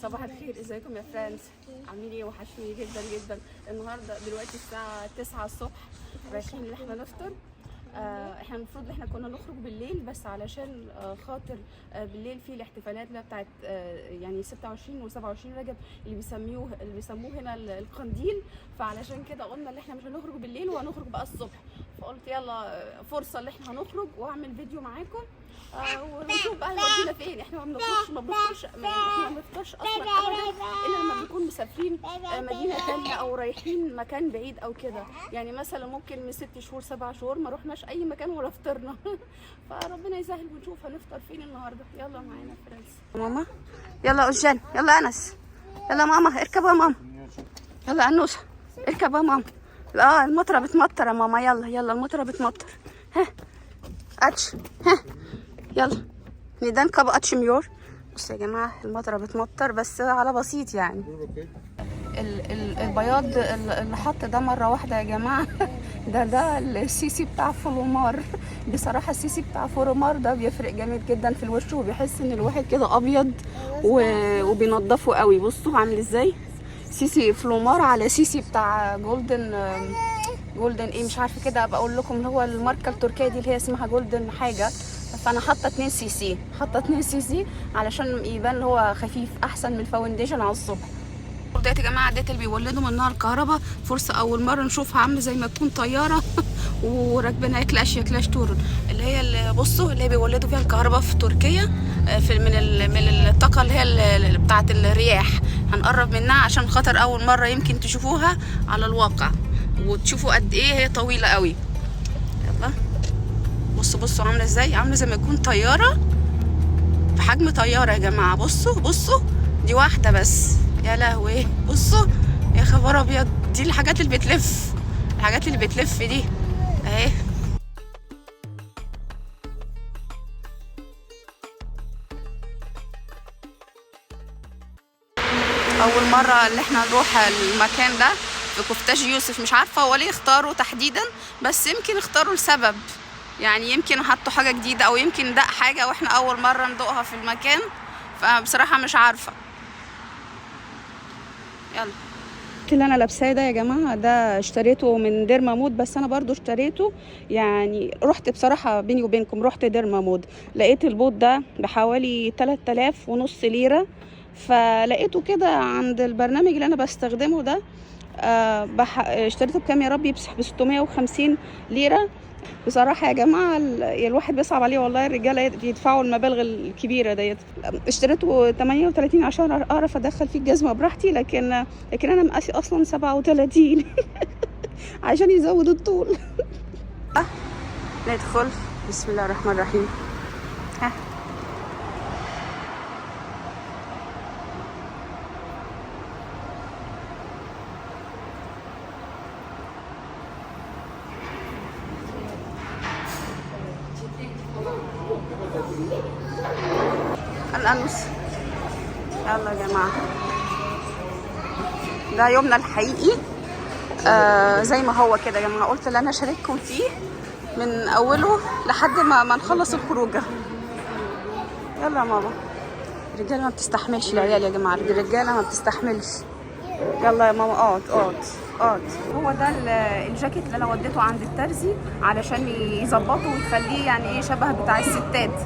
صباح الخير، ازيكم يا فريندز؟ عاملين ايه؟ وحشني جدا جدا. النهارده دلوقتي الساعه 9 الصبح، رايحين ان احنا نفطر. احنا المفروض ان احنا كنا نخرج بالليل، بس علشان خاطر بالليل في الاحتفالات اللي بتاعت يعني 26 و27 رجب اللي بيسموه هنا القنديل. فعلشان كده قلنا ان احنا مش هنخرج بالليل وهنخرج بقى الصبح. فقلت يلا فرصه ان احنا هنخرج واعمل فيديو معاكم ونشوف بقى هيودينا فين. احنا ما بنفطرش احنا ما بنفطرش اصلا ابدا الا لما بنكون مسافرين مدينه ثانيه او رايحين مكان بعيد او كده. يعني مثلا ممكن من 6 شهور 7 شهور ما رحناش اي مكان ولا فطرنا. فربنا يسهل ونشوف هنفطر فين النهارده. يلا معانا فرنسا ماما، يلا أجان، يلا انس، يلا ماما اركبوا يا ماما، يلا انوسه اركبوا يا ماما. المطره بتمطر يا ماما، يلا يلا المطره بتمطر. ها اتش، ها يلا ميدان كاب اتش ميور. بصوا يا جماعه المطره بتمطر بس على بسيط يعني. البياض اللي حط ده مره واحده يا جماعه. ده السيسي بتاع فولومار. بصراحه السيسي بتاع فولومار ده بيفرق جامد جدا في الوش، وبيحس ان الواحد كده ابيض وبينضفه قوي. بصوا عامل ازاي سيسي فلومار على سيسي بتاع جولدن ايه مش عارفه كده. ابقى اقول لكم اللي هو الماركه التركيه دي اللي هي اسمها جولدن حاجه. فانا حاطه 2 سي سي، حاطه 2 سي سي علشان يبان اللي هو خفيف احسن من الفاونديشن على الصبح. ديت يا جماعه ديت اللي بيولدوا منها الكهرباء. فرصه اول مره نشوفها عامله زي ما تكون طياره. وراكبينها كلاش تورن اللي هي اللي بصوا اللي هي بيولدوا فيها الكهرباء في تركيا. في من الطاقه اللي هي بتاعه الرياح. هنقرب منها عشان خاطر اول مره يمكن تشوفوها على الواقع وتشوفوا قد ايه هي طويله قوي. يلا بصوا عامله ازاي، عامله زي ما تكون طياره في حجم طياره يا جماعه. بصوا دي واحده بس، يا لهوي بصوا يا خبر ابيض. دي الحاجات اللي بتلف دي اهي. اول مره اللي احنا نروح المكان ده في كفتاج يوسف. مش عارفه هو ليه اختاروا تحديدا، بس يمكن اختاروا لسبب. يعني يمكن حطوا حاجه جديده او يمكن ده حاجه واحنا اول مره ندوقها في المكان. فبصراحه مش عارفه. يلا اللي انا لابساه ده يا جماعه ده اشتريته من ديرما مود، بس انا برضو اشتريته يعني رحت بصراحه بيني وبينكم رحت ديرما مود لقيت البوت ده بحوالي 3000 ونص ليره. فلقيته كده عند البرنامج اللي انا بستخدمه ده. اشتريته بكام يا ربي؟ ب 650 ليره. بصراحة يا جماعة الواحد بيصعب عليه والله الرجالة يدفعوا المبالغ الكبيرة ديت. اشتريته 38 عشان أعرف أدخل فيه الجزمة براحتي، لكن أنا مقاسي أصلا 37. عشان يزودوا الطول. ندخل بسم الله الرحمن الرحيم. ها الأنوس. يلا يا جماعة ده يومنا الحقيقي. زي ما هو كده يا جماعة، قلت اللي أنا أشارككم فيه من أوله لحد ما نخلص الخروجة. يلا يا ماما. الرجالة ما بتستحملش العيال يا جماعة، الرجالة ما بتستحملش. يلا يا ماما اقعد. هو ده الجاكيت اللي انا وديته عند الترزي علشان يظبطه ويخليه يعني ايه شبه بتاع الستات.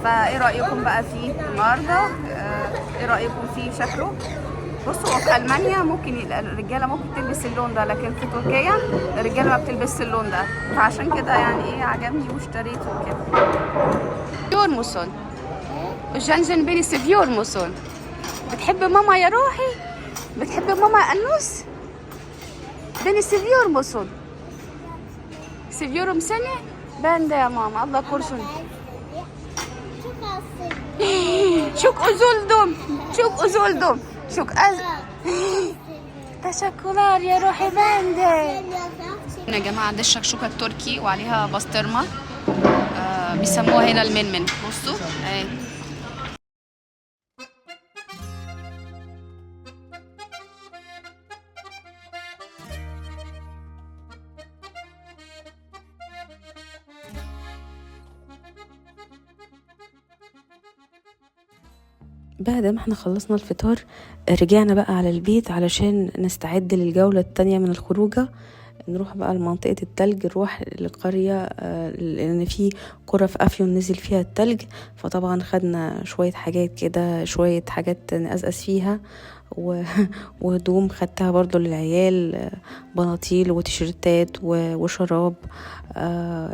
فايه رايكم بقى فيه النهارده؟ ايه رايكم فيه شكله؟ بصوا هو في المانيا ممكن الرجاله ممكن تلبس اللون ده، لكن في تركيا الرجاله ما بتلبسش اللون ده. فعشان كده يعني ايه عجبني واشتريته كده. فيور موسون وجنجن بيني سيفيور موسون. بتحب ماما يا روحي؟ بتحب ماما يا أنوس؟ بني سيفيور موسون سيفيور مسنة ben de ya mama Allah korusun. Çok üzüldüm. Çok az. Teşekkürler يا روحي ben de. يا جماعة ده الشكشوكة التركي وعليها بسطرمة. بيسموها هنا المنمن. بصوا اهي. بعد ما احنا خلصنا الفطار رجعنا بقى على البيت علشان نستعد للجولة التانية من الخروجة. نروح بقى لمنطقة التلج، نروح لقرية لأن في قرى في أفيون نزل فيها التلج، فطبعا خدنا شوية حاجات كده، شوية حاجات نقزقز فيها وهدوم خدتها برضو للعيال، بناطيل وتيشيرتات وشراب،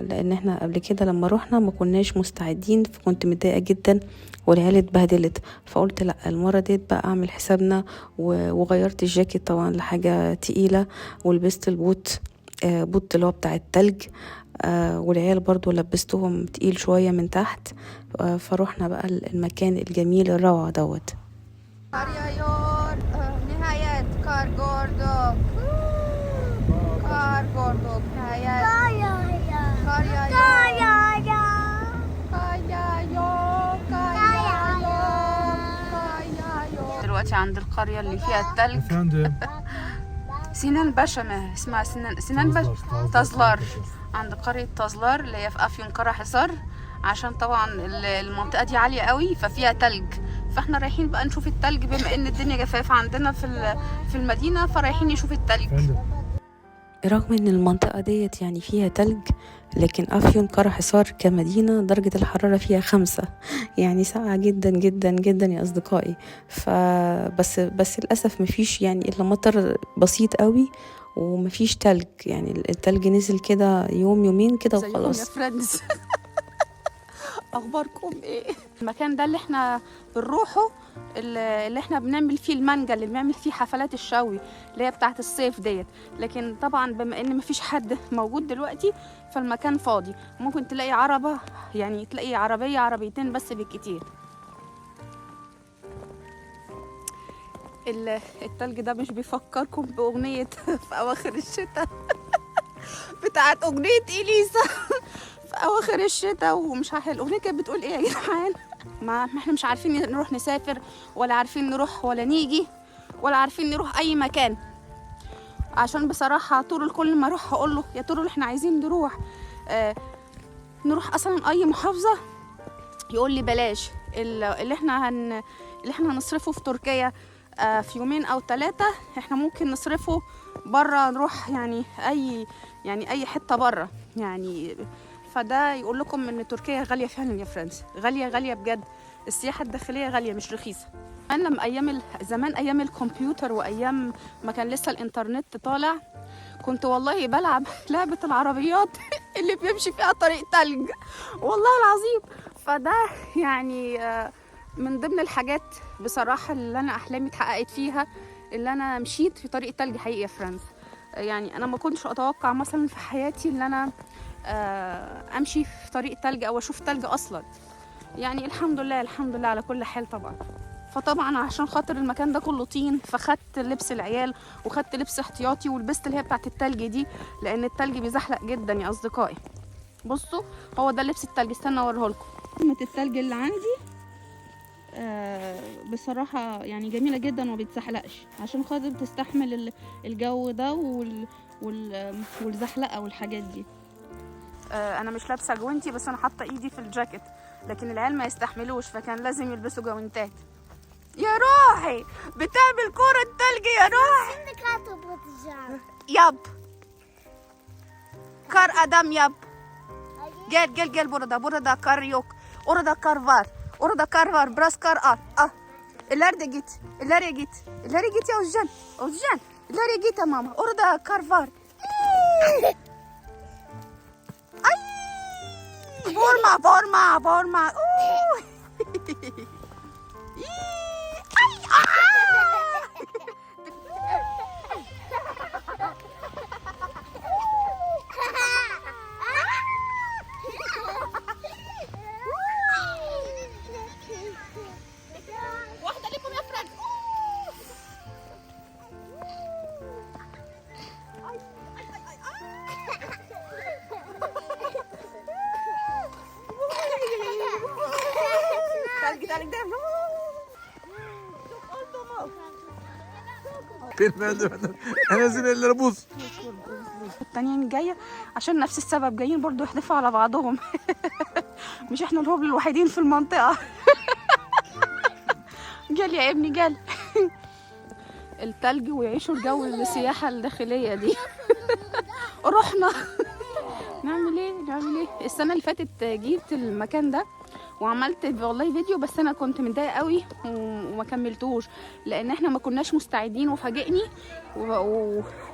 لأن احنا قبل كده لما روحنا ما كناش مستعدين، فكنت متضايقة جدا والعيال اتبهدلت، فقلت لا المرة ديت بقى اعمل حسابنا، وغيرت الجاكيت طبعا لحاجة تقيلة، ولبست البوت، بوت اللي هو بتاع التلج، والعيال برضو لبستهم تقيل شوية من تحت. فروحنا بقى المكان الجميل الروعة دوت. نهاية كارغوردوك، كارغوردوك نهاية دلوقتي عند القرية اللي فيها التلج. سنان باشا، اسمها سنان باشا تازلار، عند قرية تازلار اللي هي في أفيون قرى حصار، عشان طبعا المنطقة دي عالية قوي ففيها تلج، فاحنا رايحين بقى نشوف التلج بما ان الدنيا جفاف عندنا في المدينة، فرايحين نشوف التلج. رغم ان المنطقة ديت يعني فيها تلج، لكن أفيون قرى حصار كمدينة درجة الحرارة فيها 5، يعني ساقعة جدا جدا جدا يا أصدقائي. بس للأسف مفيش يعني إلا مطر بسيط قوي، ومفيش تلج، يعني التلج نزل كده يوم يومين كده وخلاص. يا فريندز اخباركم ايه؟ المكان ده اللي احنا بنروحه، اللي احنا بنعمل فيه المانجا، اللي بنعمل فيه حفلات الشوي اللي هي بتاعه الصيف ديت، لكن طبعا بما ان مفيش حد موجود دلوقتي فالمكان فاضي، ممكن تلاقي عربة، يعني تلاقي عربية عربيتين بس بالكتير. التلج ده مش بيفكركم بأغنية في أواخر الشتاء بتاعت أغنية إليسا في أواخر الشتاء؟ ومش عارفة الأغنية كانت بتقول إيه يا جدعان؟ ما احنا مش عارفين نروح نسافر، ولا عارفين نروح ولا نيجي، ولا عارفين نروح أي مكان، عشان بصراحة طول كل ما أروح أقول له يا طول احنا عايزين نروح نروح أصلا أي محافظة، يقول لي بلاش، اللي احنا هنصرفه في تركيا في يومين أو 3 احنا ممكن نصرفه برا، نروح يعني أي حتة برا يعني. فده يقول لكم ان تركيا غاليه فعلا يا فرنسا، غاليه بجد، السياحه الداخليه غاليه مش رخيصه. انا لما زمان ايام الكمبيوتر وايام ما كان لسه الانترنت طالع، كنت والله بلعب لعبه العربيات اللي بيمشي فيها طريق تلج، والله العظيم. فده يعني من ضمن الحاجات بصراحه اللي انا احلامي اتحققت فيها، اللي انا مشيت في طريق تلج حقيقي يا فرنسا. يعني انا ما كنتش اتوقع مثلا في حياتي ان انا امشي في طريق تلج او اشوف تلج اصلا، يعني الحمد لله على كل حال طبعا. فطبعا عشان خاطر المكان ده كله طين، فخدت لبس العيال وخدت لبس احتياطي ولبست اللي هي بتاعت التلج دي، لان التلج بيزحلق جدا يا اصدقائي. بصوا هو ده لبس التلج، استنى اوريه لكم. قمة التلج اللي عندي بصراحة يعني جميلة جدا وما بتزحلقش، عشان خاطر تستحمل الجو ده والزحلقة والحاجات دي. انا مش لابسه جوانتي، بس انا حاطه ايدي في الجاكيت، لكن العيال ما يستحملوش فكان لازم يلبسوا جوانتات. يا روحي بتعمل كرة تلج يا روحي. ياب كار ادم ياب gel burada kar yok, orada kar var biraz kar al. İleride git ya Özcan ileriye git mama, orada kar var. Vurma. واحدة لكم يا فرد. تلج ده فين مردم؟ انزل اللي بوز. التانيين جايه عشان نفس السبب، جايين برضو يحدفوا على بعضهم مش احنا الهبل الوحيدين في المنطقه جال يا ابني جال. التلج ويعيشوا الجو السياحة الداخلية دي. رحنا نعمل ايه. السنة اللي فاتت جيت المكان ده وعملت والله فيديو، بس انا كنت متضايقه قوي وما كملتوش لان احنا ما كناش مستعدين وفاجئني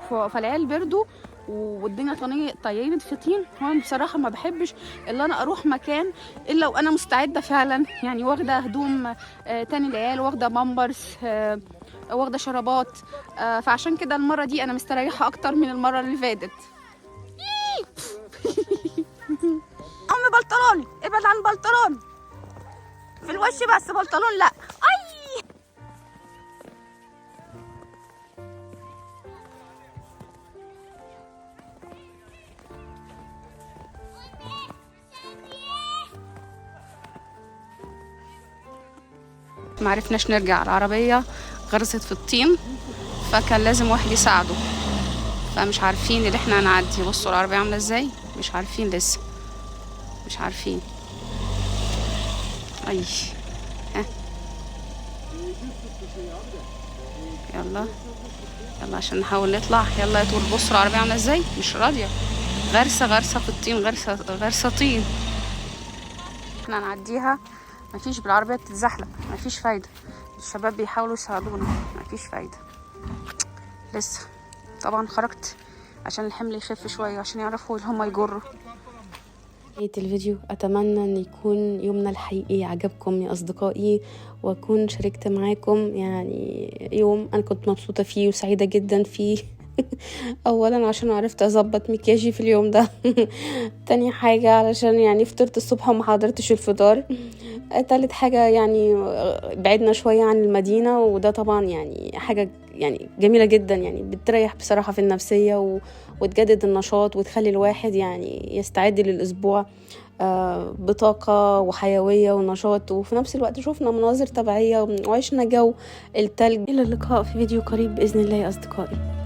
فالعيال بردوا والدنيا طينت في طين. وانا بصراحه ما بحبش الا انا اروح مكان الا وانا مستعده فعلا، يعني واخده هدوم تاني العيال، واخده بامبرز، واخده شرابات، فعشان كده المره دي انا مستريحه اكتر من المره اللي فاتت. عم بلطرون ابعد عن بلطرون في الوش بس، بلطرون لا. اي معرفناش نرجع، العربية غرزت في الطين فكان لازم واحد يساعده، فمش عارفين اللي احنا هنعدي. بصوا العربية عاملة ازاي، مش عارفين لسه، مش عارفين. اي ها يلا يلا عشان نحاول نطلع. يلا يا طول، بصوا العربية عاملة ازاي، مش راضية، غرسة في الطين، غرسة طين. احنا هنعديها، مفيش، بالعربية بتتزحلق، مفيش فايدة. الشباب بيحاولوا يساعدونا، مفيش فايدة لسه. طبعا خرجت عشان الحمل يخف شوية عشان يعرفوا اللي هم يجروا. نهاية الفيديو أتمنى أن يكون يومنا الحقيقي عجبكم يا أصدقائي، وأكون شاركت معاكم يعني يوم أنا كنت مبسوطة فيه وسعيدة جدا فيه. أولا عشان عرفت أظبط مكياجي في اليوم ده. تاني حاجة علشان يعني فطرت الصبح وما حضرتش الفطار. تالت حاجة يعني بعدنا شوية عن المدينة، وده طبعا يعني حاجة يعني جميلة جدا، يعني بتريح بصراحة في النفسية وتجدد النشاط وتخلي الواحد يعني يستعد للأسبوع بطاقة وحيوية ونشاط، وفي نفس الوقت شوفنا مناظر طبيعية وعشنا جو التلج. إلى اللقاء في فيديو قريب بإذن الله يا أصدقائي.